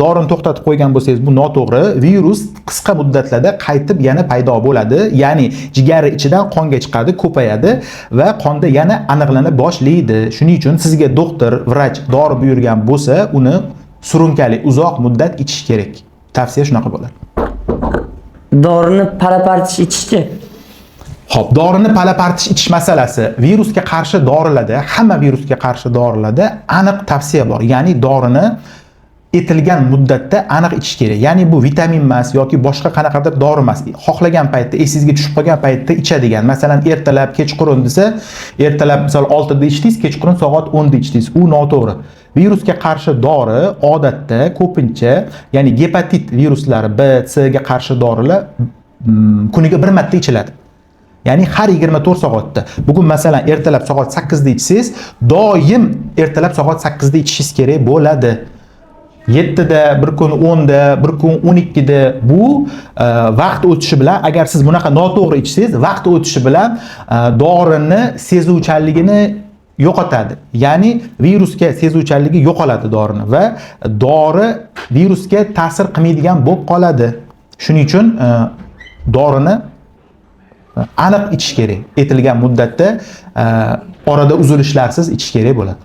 dorini to'xtatib qo'ygan bo'lsangiz bu noto'g'ri. Virus qisqa muddatlarda qaytib yana paydo bo'ladi. Ya'ni jigari ichidan qonga chiqadi, ko'payadi va qonda yana aniqlana boshlaydi. Shuning uchun sizga doktor, vrach dori buyurgan bo'lsa, uni surunkali uzoq muddat ichish kerak. Tavsiya shunaqa bo'ladi. Dorini palapartish ichishchi? Xo'p, dorini palapartish ichish masalasi virusga qarshi dorilarda, hamma virusga qarshi dorilarda aniq tavsiya bor. Ya'ni dorini etilgan muddatda aniq ichish kerak. Ya'ni bu vitamin emas yoki boshqa qanaqadir dori emas. Xohlagan paytda, esingizga tushib qolgan paytda ichadigan. Masalan, ertalab, kechqurun desa, ertalab misol 6 da ichdingiz, kechqurun soat 10 da ichdingiz. U noto'g'ri. Virusga qarshi dori odatda ko'pincha, ya'ni gepatit viruslari B, C ga qarshi dorilar kuniga bir marta ichiladi. Ya'ni har 24 soatda. Bugun masalan ertalab soat 8 da ichsangiz, doim ertalab soat 8 da ichishingiz kerak bo'ladi. 7 da, bir kun 10 da, bir kun 12 da bu vaqt o'tishi bilan, agar siz bunaqa noto'g'ri ichsangiz, vaqt o'tishi bilan dorini sezuvchanligini yo'qotadi. Ya'ni virusga sezuvchanligi yo'qoladi dorini va dori virusga ta'sir qilmaydigan bo'lib qoladi. Shuning uchun dorini aniq ichish kerak. Etilgan muddatda orada uzilishlarsiz ichish kerak bo'ladi.